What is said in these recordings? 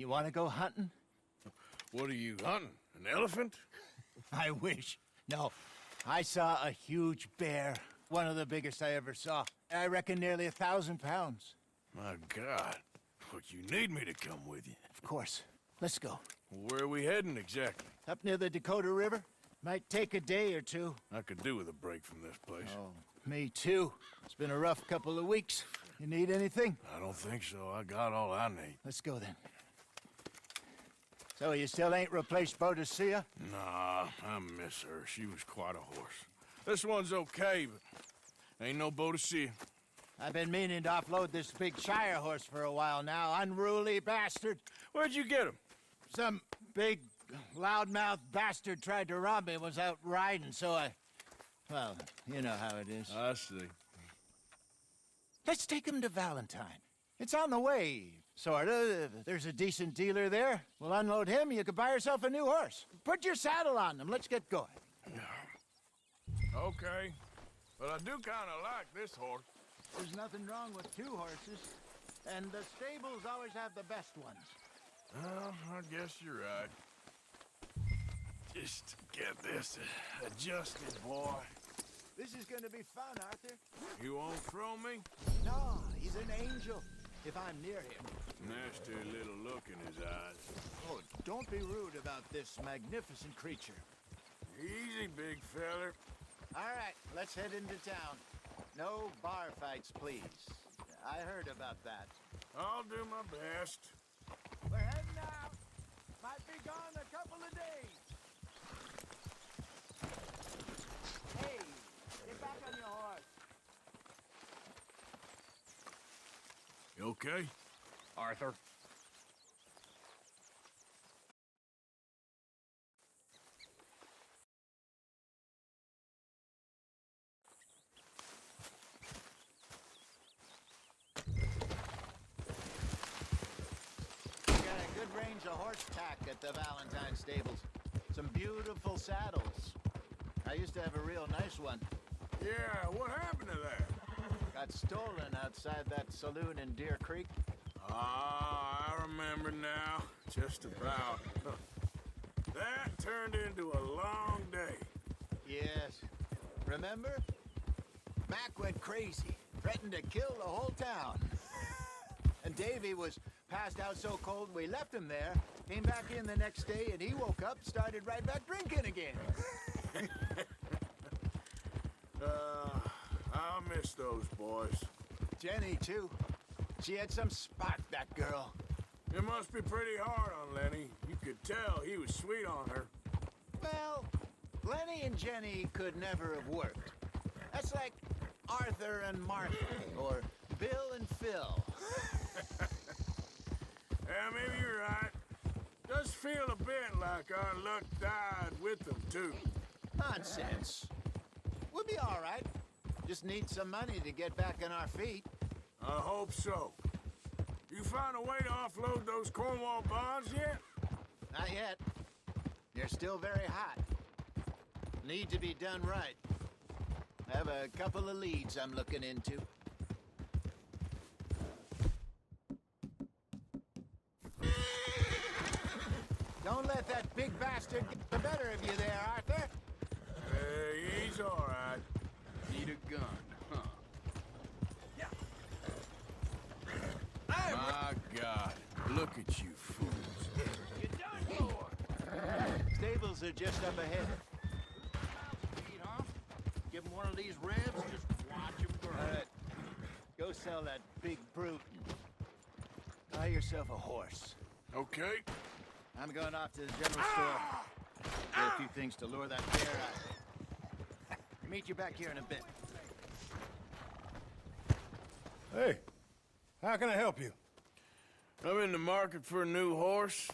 You want to go hunting? What are you hunting? An elephant? I wish. No, I saw a huge bear. One of the biggest I ever saw. I reckon nearly 1,000 pounds. My God. What, you need me to come with you? Of course. Let's go. Where are we heading exactly? Up near the Dakota River. Might take a day or two. I could do with a break from this place. Oh, me too. It's been a rough couple of weeks. You need anything? I don't think so. I got all I need. Let's go then. So you still ain't replaced Boadicea? Nah, I miss her. She was quite a horse. This one's okay, but ain't no Boadicea. I've been meaning to offload this big Shire horse for a while now. Unruly bastard. Where'd you get him? Some big, loudmouth bastard tried to rob me and was out riding, so I... Well, you know how it is. I see. Let's take him to Valentine. It's on the way, sorta. There's a decent dealer there. We'll unload him, you could buy yourself a new horse. Put your saddle on him, let's get going. Okay, but I do kind of like this horse. There's nothing wrong with two horses, and the stables always have the best ones. Well, I guess you're right. Just get this adjusted, boy. This is gonna be fun, Arthur. You won't throw me? No, he's an angel, if I'm near him. Nasty little look in his eyes. Oh, don't be rude about this magnificent creature. Easy, big feller. All right, let's head into town. No bar fights, please. I heard about that. I'll do my best. We're heading out. Might be gone a couple of days. Hey, get back on your horse. You okay? Arthur? We got a good range of horse tack at the Valentine stables. Some beautiful saddles. I used to have a real nice one. Yeah, what happened to that? Got stolen outside that saloon in Deer Creek. Ah, I remember now. Just about. That turned into a long day. Yes. Remember? Mac went crazy, threatened to kill the whole town. And Davy was passed out so cold we left him there, came back in the next day, and he woke up, started right back drinking again. I'll miss those boys. Jenny, too. She had some spot, that girl. It must be pretty hard on Lenny. You could tell he was sweet on her. Well, Lenny and Jenny could never have worked. That's like Arthur and Martha, or Bill and Phil. Yeah, maybe you're right. Does feel a bit like our luck died with them, too. Nonsense. We'll be all right. Just need some money to get back on our feet. I hope so. You find a way to offload those Cornwall bonds yet? Not yet. They're still very hot. Need to be done right. I have a couple of leads I'm looking into. Don't let that big bastard get the better of you there, Arthur. Hey, he's all right. Need a gun, huh? Yeah. My God, look at you fools. You done for? Stables are just up ahead. Speed, huh? Give him one of these ribs, just watch him grow. All right. Go sell that big brute. Buy yourself a horse. Okay. I'm going off to the general store. Get a few things to lure that bear out. Meet you back here in a bit. Hey, how can I help you? I'm in the market for a new horse.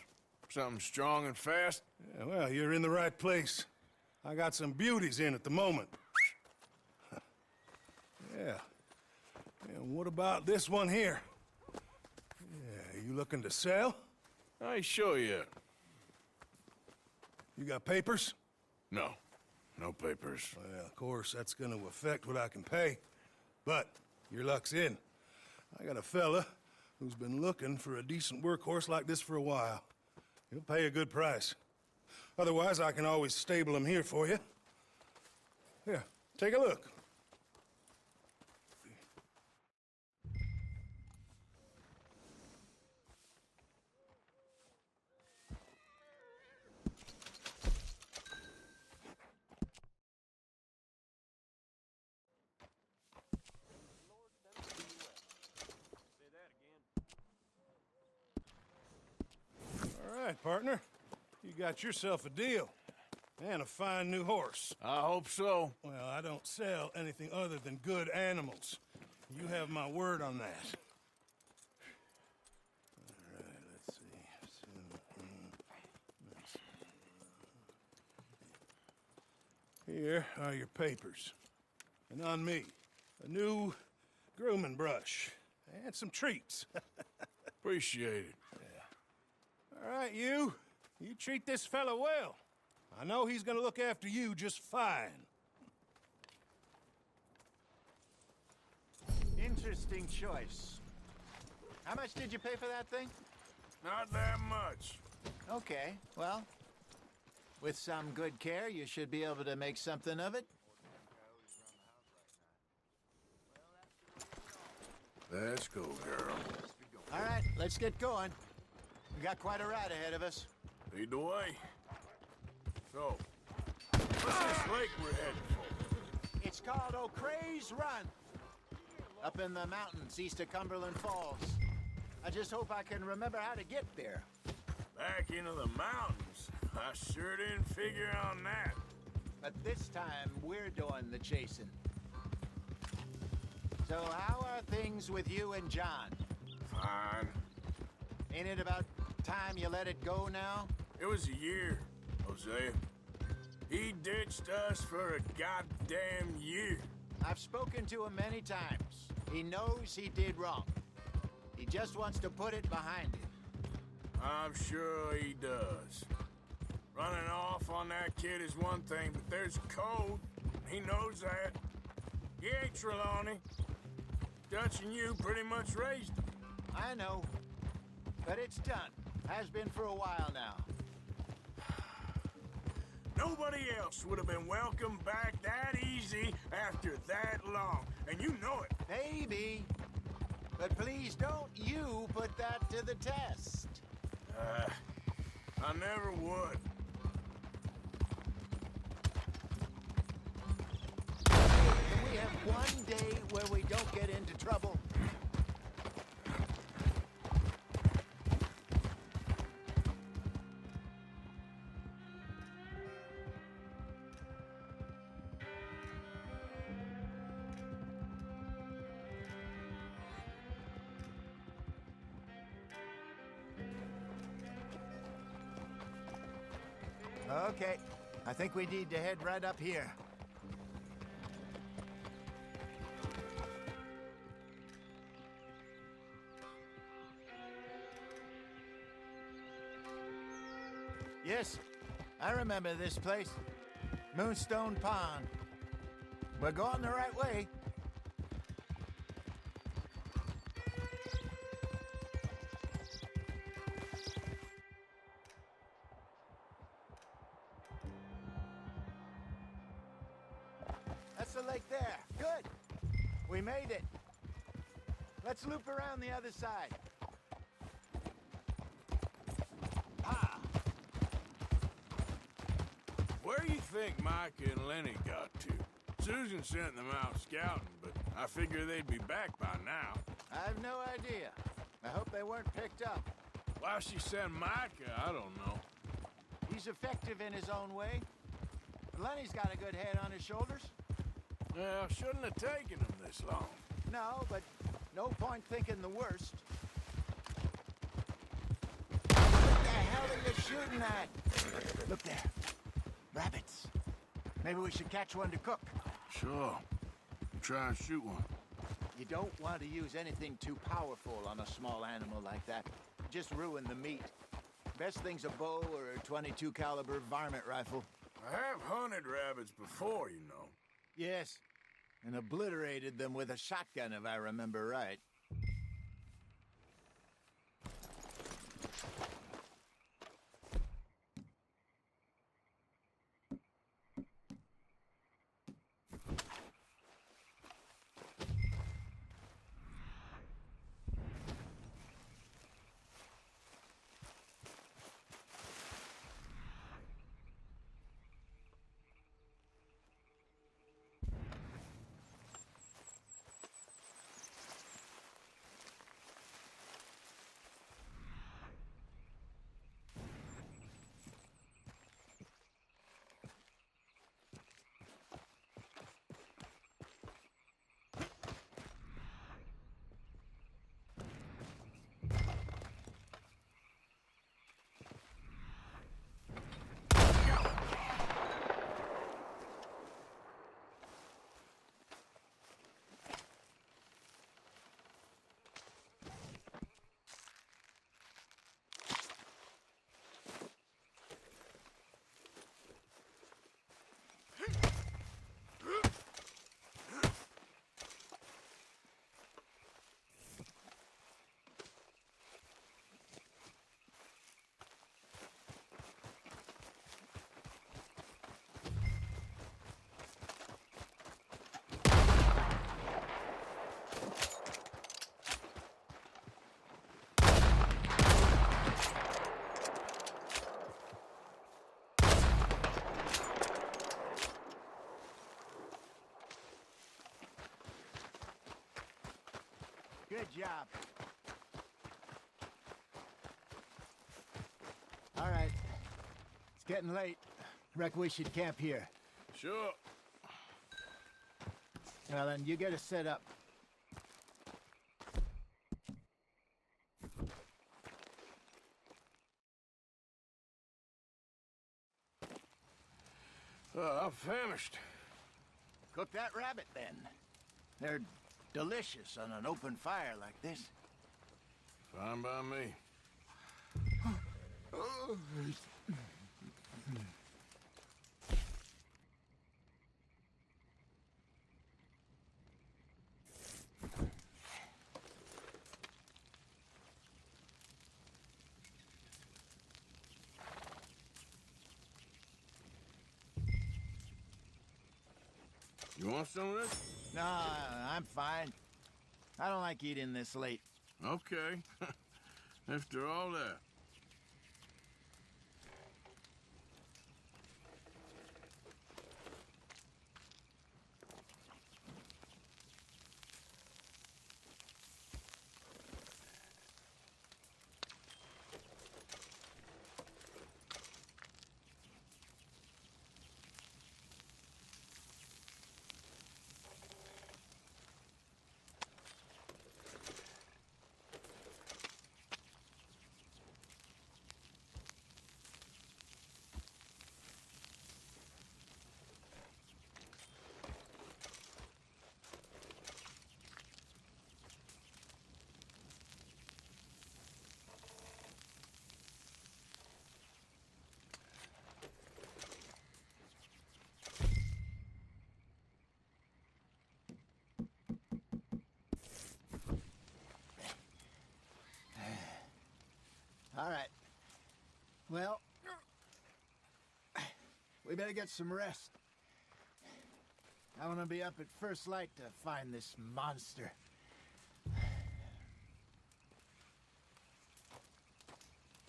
Something strong and fast. Yeah, well, you're in the right place. I got some beauties in at the moment. Yeah. And what about this one here? Yeah, you looking to sell? I ain't sure yet. You got papers? No. No papers. Well, of course, that's gonna affect what I can pay. But your luck's in. I got a fella who's been looking for a decent workhorse like this for a while. He'll pay a good price. Otherwise, I can always stable him here for you. Here, take a look. All right, partner. You got yourself a deal. And a fine new horse. I hope so. Well, I don't sell anything other than good animals. You have my word on that. All right, let's see. Here are your papers. And on me, a new grooming brush. And some treats. Appreciate it. All right, you. You treat this fella well. I know he's gonna look after you just fine. Interesting choice. How much did you pay for that thing? Not that much. Okay, well, with some good care, you should be able to make something of it. Let's go, girl. All right, let's get going. We got quite a ride ahead of us. Lead the way. So, what's this lake we're headed for? It's called O'Creagh's Run. Up in the mountains east of Cumberland Falls. I just hope I can remember how to get there. Back into the mountains? I sure didn't figure on that. But this time, we're doing the chasing. So how are things with you and John? Fine. Ain't it about time you let it go now? It was a year, Hosea. He ditched us for a goddamn year. I've spoken to him many times. He knows he did wrong. He just wants to put it behind him. I'm sure he does. Running off on that kid is one thing, but there's a code. He knows that. He ain't Trelawney. Dutch and you pretty much raised him. I know. But it's done. Has been for a while now. Nobody else would have been welcomed back that easy after that long, and you know it. Maybe. But please don't you put that to the test. I never would. Can we have one day where we don't get into trouble? Okay, I think we need to head right up here. Yes, I remember this place. Moonstone Pond. We're going the right way. That's the lake there. Good. We made it. Let's loop around the other side. Ah. Where you think Micah and Lenny got to? Susan sent them out scouting, but I figure they'd be back by now. I have no idea. I hope they weren't picked up. Why she sent Micah, I don't know. He's effective in his own way. Lenny's got a good head on his shoulders. Well, shouldn't have taken them this long. No, but no point thinking the worst. What the hell are you shooting at? Look there. Rabbits. Maybe we should catch one to cook. Sure. Try and shoot one. You don't want to use anything too powerful on a small animal like that. Just ruin the meat. Best thing's a bow or a .22 caliber varmint rifle. I have hunted rabbits before, you know. Yes, and obliterated them with a shotgun if I remember right. Good job. All right. It's getting late. Reckon we should camp here. Sure. Well, then you get us set up. I'm famished. Cook that rabbit, then. They're delicious on an open fire like this. Fine by me. You want some of this? No, I'm fine. I don't like eating this late. Okay. After all that. All right. Well, we better get some rest. I want to be up at first light to find this monster.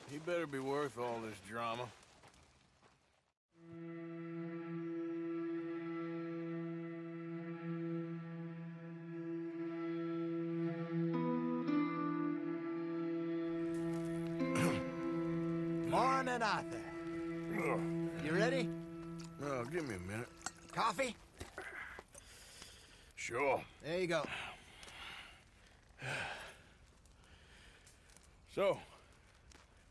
He better be worth all this drama. Morning, Arthur. You ready? Oh, give me a minute. Coffee? Sure. There you go. So,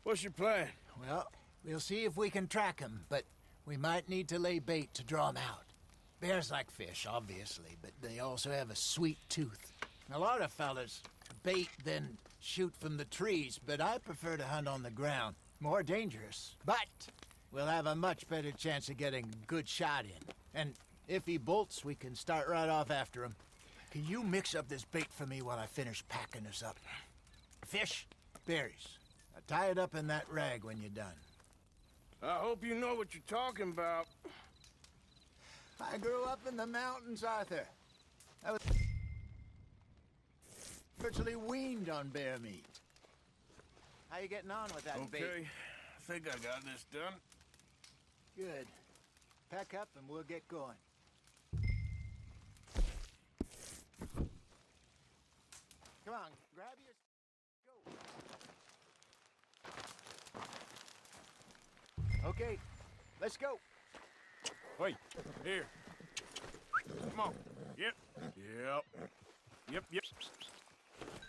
what's your plan? Well, we'll see if we can track him, but we might need to lay bait to draw him out. Bears like fish, obviously, but they also have a sweet tooth. A lot of fellas bait, then shoot from the trees, but I prefer to hunt on the ground. More dangerous, but we'll have a much better chance of getting a good shot in. And if he bolts, we can start right off after him. Can you mix up this bait for me while I finish packing this up? Fish, berries. Tie it up in that rag when you're done. I hope you know what you're talking about. I grew up in the mountains, Arthur. I was virtually weaned on bear meat. How you getting on with that bait? Okay, I think I got this done. Good. Pack up and we'll get going. Come on, grab your... Go. Okay, let's go. Wait, here. Come on. Yep. Yep.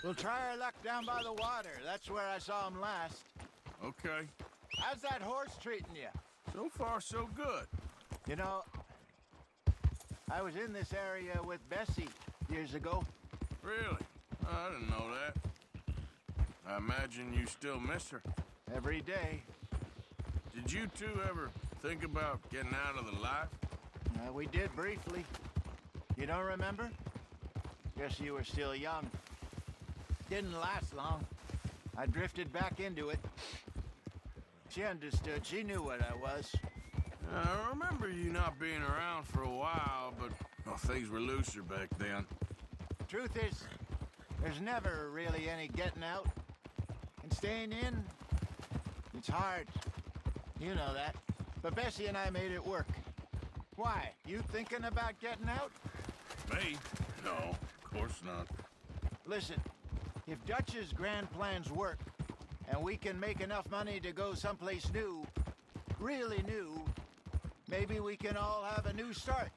We'll try our luck down by the water. That's where I saw him last. Okay. How's that horse treating you? So far, so good. You know, I was in this area with Bessie years ago. Really? I didn't know that. I imagine you still miss her. Every day. Did you two ever think about getting out of the life? We did briefly. You don't remember? Guess you were still young. Didn't last long. I drifted back into it. She understood. She knew what I was. I remember you not being around for a while, but well, things were looser back then. Truth is, there's never really any getting out. And staying in, it's hard. You know that. But Bessie and I made it work. Why? You thinking about getting out? Me? No, of course not. Listen, if Dutch's grand plans work, and we can make enough money to go someplace new, really new, maybe we can all have a new start.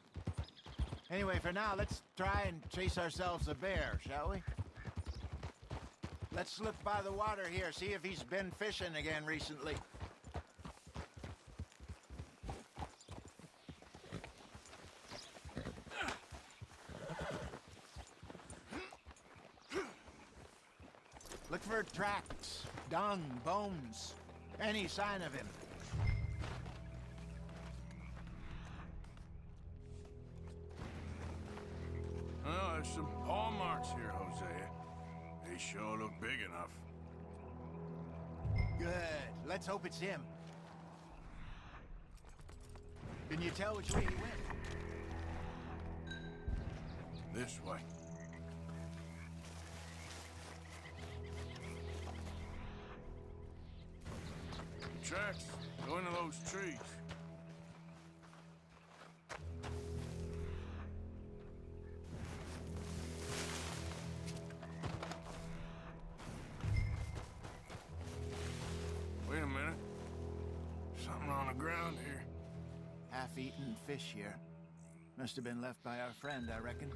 Anyway, for now, let's try and chase ourselves a bear, shall we? Let's look by the water here, see if he's been fishing again recently. Look for tracks, dung, bones, any sign of him. Oh, there's some paw marks here, Hosea. They sure look big enough. Good. Let's hope it's him. Can you tell which way he went? This way. The tracks go into those trees. Wait a minute. Something on the ground here. Half-eaten fish here. Must have been left by our friend, I reckon.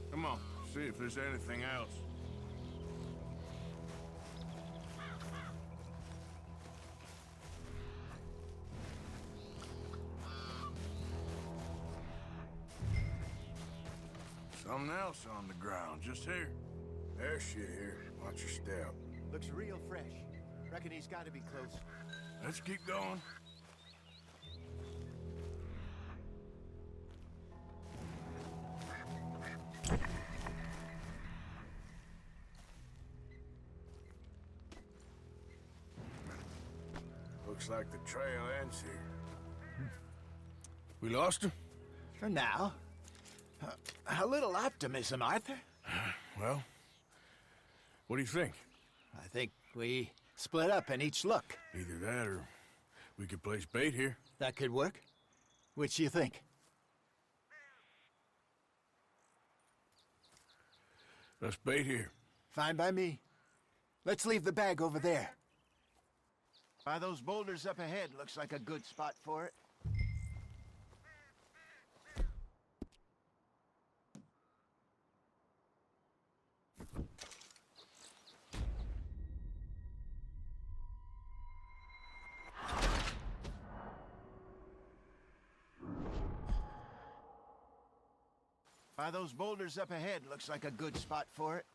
Come on, see if there's anything else. Something else on the ground, just here. There's shit here. Watch your step. Looks real fresh. Reckon he's got to be close. Let's keep going. Looks like the trail ends here. We lost him? For now. A little optimism, Arthur. Well, what do you think? I think we split up and each look. Either that or we could place bait here. That could work. Which do you think? Let's bait here. Fine by me. Let's leave the bag over there. By those boulders up ahead, looks like a good spot for it. By those boulders up ahead, looks like a good spot for it.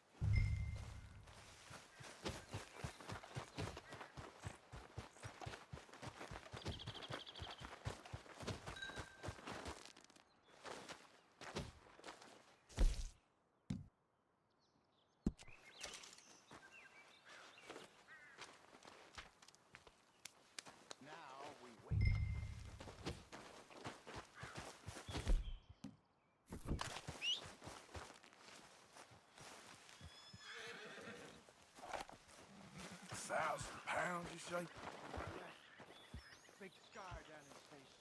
say? Big scar down his face.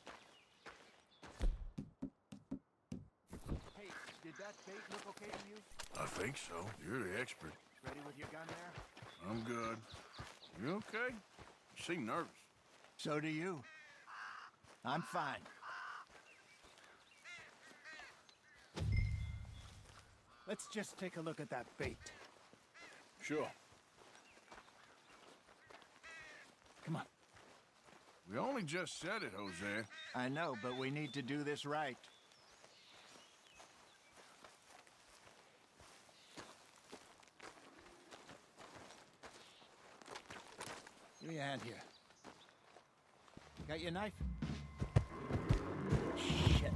Hey, did that bait look okay to you? I think so. You're the expert. Ready with your gun there? I'm good. You okay? You seem nervous. So do you. I'm fine. Let's just take a look at that bait. Sure. Come on. We only just said it, Jose. I know, but we need to do this right. Give me a hand here. Got your knife? Shit.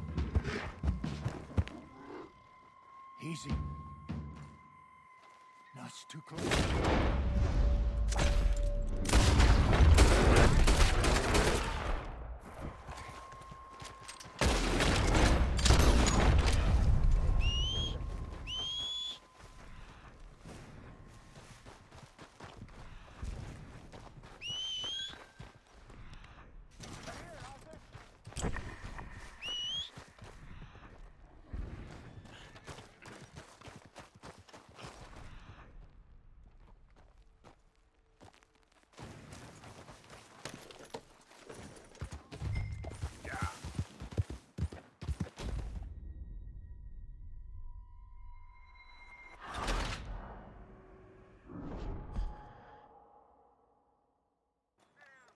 Easy. No, it's too close.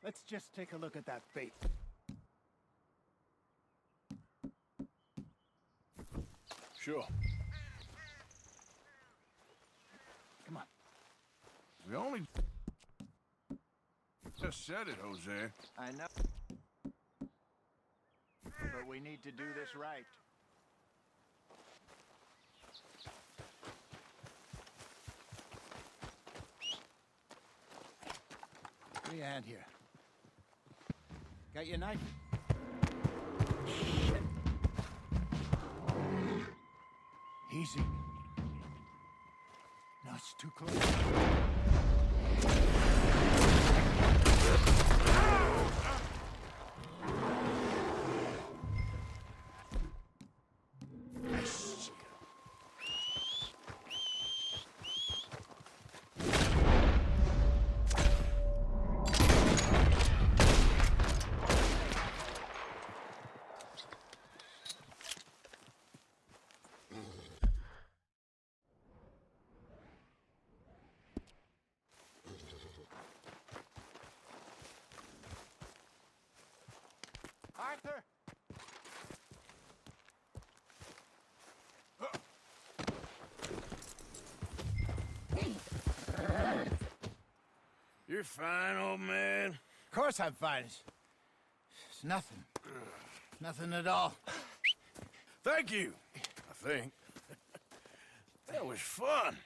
Let's just take a look at that bait. Sure. Come on. We only just said it, Jose. I know. But we need to do this right. Give me a hand here. Got your knife? Shit. Easy. No, it's too close. Arthur! You're fine, old man. Of course I'm fine. It's nothing. Nothing at all. Thank you, I think. That was fun.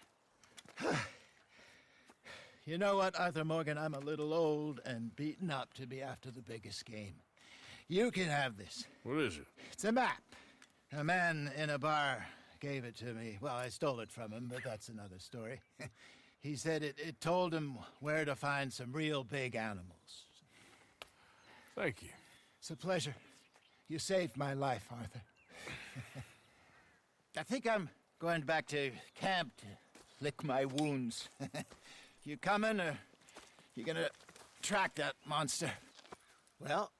You know what, Arthur Morgan? I'm a little old and beaten up to be after the biggest game. You can have this. What is it? It's a map. A man in a bar gave it to me. Well, I stole it from him, but that's another story. He said it told him where to find some real big animals. Thank you. It's a pleasure. You saved my life, Arthur. I think I'm going back to camp to lick my wounds. You coming, or you gonna track that monster? Well,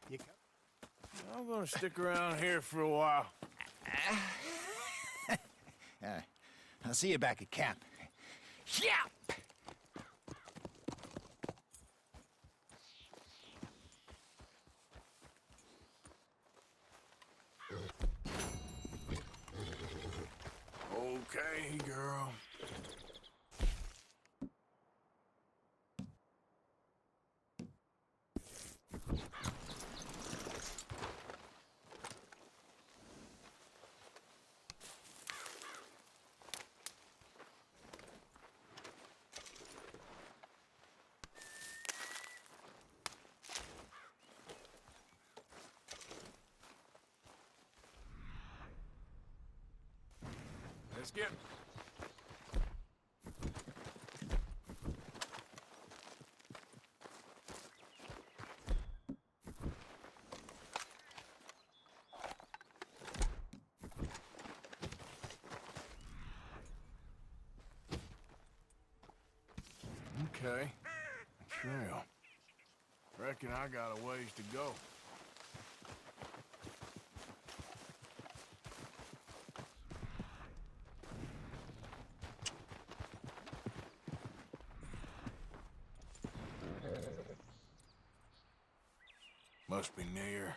you come? I'm gonna stick around here for a while. I'll see you back at camp. Yeah! Okay, girl. Let's get. Okay. Trail. Reckon I got a ways to go. Must be near.